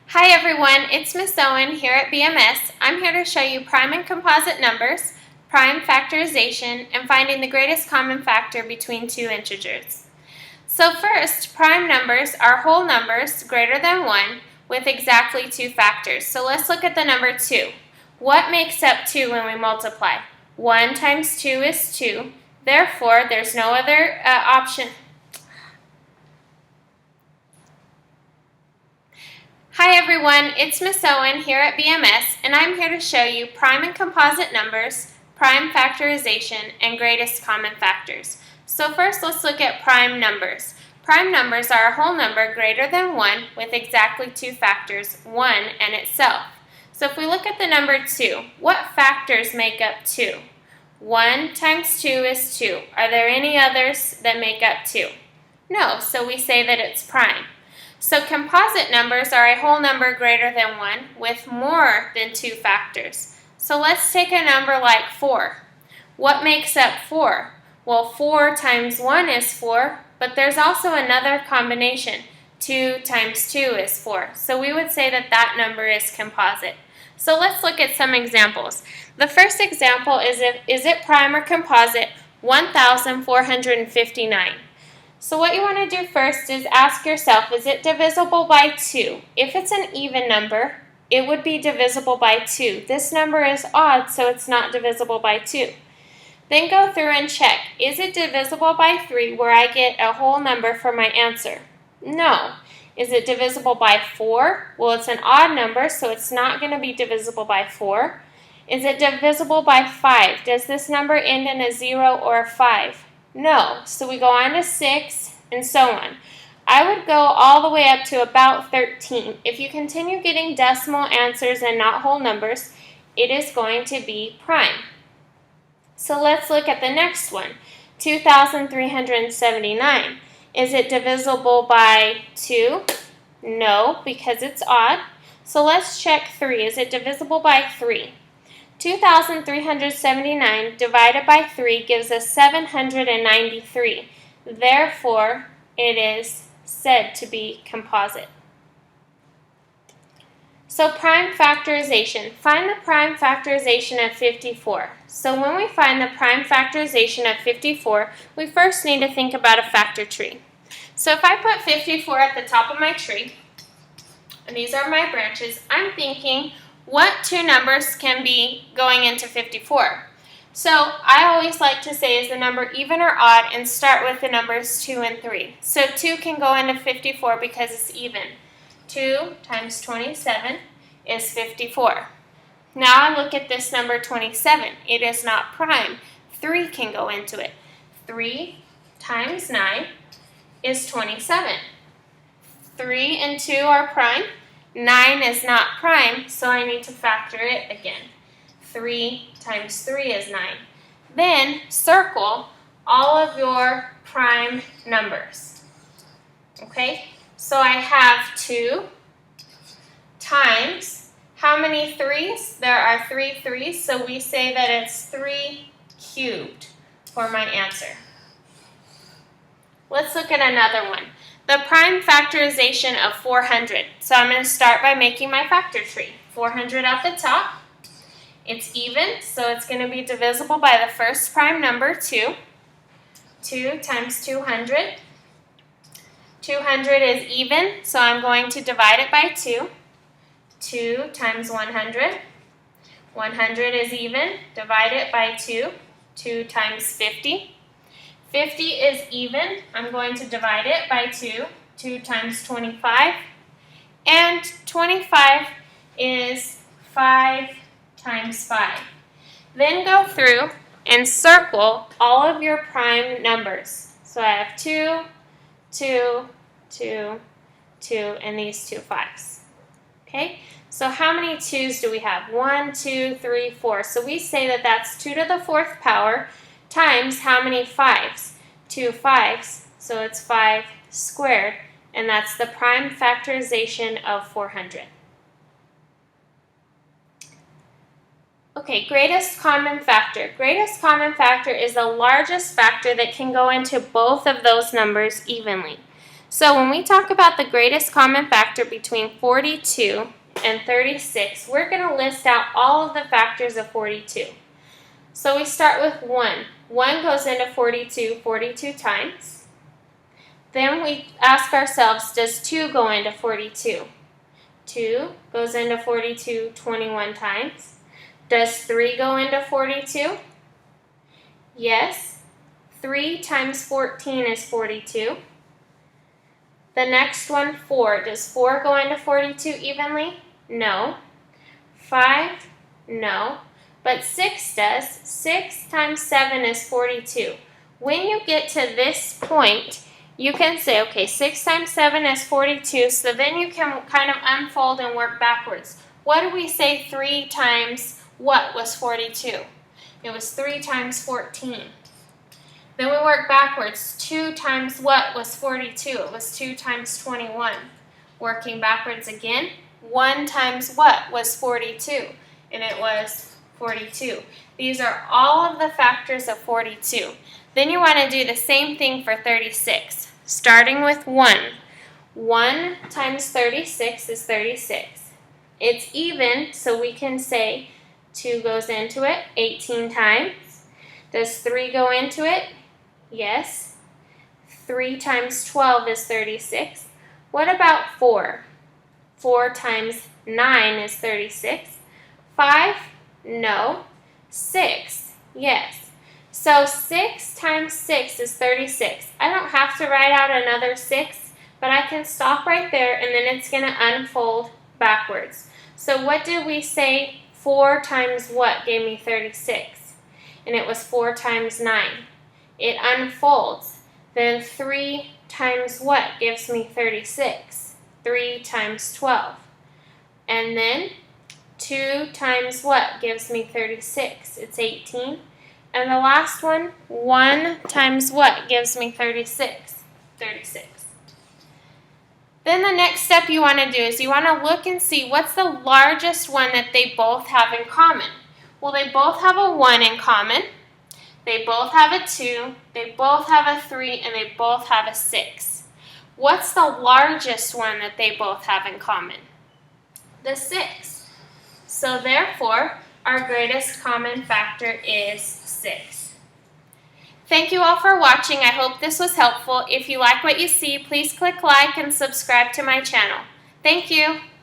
Hi everyone, it's Miss Owen here at BMS. I'm here to show you prime and composite numbers, prime factorization, and finding the greatest common factor between two integers. So first, prime numbers are whole numbers greater than 1 with exactly 2 factors. So let's look at the number 2. What makes up 2 when we multiply? 1 times 2 is 2. Therefore, there's no other option. Hi everyone, it's Miss Owen here at BMS, and I'm here to show you prime and composite numbers, prime factorization, and greatest common factors. So first, let's look at prime numbers. Prime numbers are a whole number greater than 1 with exactly 2 factors, 1 and itself. So if we look at the number 2, what factors make up 2? 1 times 2 is 2. Are there any others that make up 2? No, so we say that it's prime. So composite numbers are a whole number greater than 1 with more than 2 factors. So let's take a number like 4. What makes up 4? Well, 4 times 1 is 4, but there's also another combination. 2 times 2 is 4. So we would say that that number is composite. So let's look at some examples. The first example is it prime or composite? 1,459. So what you want to do first is ask yourself, is it divisible by 2? If it's an even number, it would be divisible by 2. This number is odd, so it's not divisible by 2. Then go through and check, is it divisible by 3 where I get a whole number for my answer? No. Is it divisible by 4? Well, it's an odd number, so it's not going to be divisible by 4. Is it divisible by 5? Does this number end in a 0 or a 5? No, so we go on to 6 and so on. I would go all the way up to about 13. If you continue getting decimal answers and not whole numbers, it is going to be prime. So let's look at the next one, 2,379. Is it divisible by 2? No, because it's odd. So let's check 3. Is it divisible by 3? 2,379 divided by 3 gives us 793. Therefore, it is said to be composite. So prime factorization. Find the prime factorization of 54. So when we find the prime factorization of 54, we first need to think about a factor tree. So if I put 54 at the top of my tree, and these are my branches, I'm thinking, what two numbers can be going into 54? So I always like to say, is the number even or odd, and start with the numbers 2 and 3. So 2 can go into 54 because it's even. 2 times 27 is 54. Now I look at this number 27. It is not prime. 3 can go into it. 3 times 9 is 27. 3 and 2 are prime. 9 is not prime, so I need to factor it again. 3 times 3 is 9. Then circle all of your prime numbers. Okay, so I have 2 times, how many 3's? There are 3 3's, so we say that it's 3 cubed for my answer. Let's look at another one. The prime factorization of 400. So I'm going to start by making my factor tree. 400 at the top. It's even, so it's going to be divisible by the first prime number, 2. 2 times 200. 200 is even, so I'm going to divide it by 2. 2 times 100. 100 is even, divide it by 2. 2 times 50. 50 is even. I'm going to divide it by 2. 2 times 25. And 25 is 5 times 5. Then go through and circle all of your prime numbers. So I have 2, 2, 2, 2, and these 2 5's. Okay? So how many 2's do we have? 1, 2, 3, 4. So we say that that's 2 to the 4th power times how many 5's? 2 5's, so it's 5 squared, and that's the prime factorization of 400. Okay, greatest common factor. Greatest common factor is the largest factor that can go into both of those numbers evenly. So when we talk about the greatest common factor between 42 and 36, we're going to list out all of the factors of 42. So we start with 1. 1 goes into 42 42 times. Then we ask ourselves, does 2 go into 42? 2 goes into 42 21 times. Does 3 go into 42? Yes. 3 times 14 is 42. The next one, 4. Does 4 go into 42 evenly? No. 5? No. But 6 does. 6 times 7 is 42. When you get to this point, you can say, okay, 6 times 7 is 42, so then you can kind of unfold and work backwards. What did we say 3 times what was 42? It was 3 times 14. Then we work backwards. 2 times what was 42? It was 2 times 21. Working backwards again. 1 times what was 42? And it was 42. These are all of the factors of 42. Then you want to do the same thing for 36. Starting with 1. 1 times 36 is 36. It's even, so we can say 2 goes into it 18 times. Does 3 go into it? Yes. 3 times 12 is 36. What about 4? 4 times 9 is 36. 5? No. 6? Yes. So 6 times 6 is 36. I don't have to write out another 6, but I can stop right there and then it's going to unfold backwards. So what did we say 4 times what gave me 36? And it was 4 times 9. It unfolds. Then 3 times what gives me 36? 3 times 12. And then 2 times what gives me 36? It's 18. And the last one, 1 times what gives me 36? 36. Then the next step you want to do is you want to look and see what's the largest one that they both have in common. Well, they both have a 1 in common. They both have a 2, they both have a 3, and they both have a 6. What's the largest one that they both have in common? The 6. So therefore, our greatest common factor is 6. Thank you all for watching. I hope this was helpful. If you like what you see, please click like and subscribe to my channel. Thank you.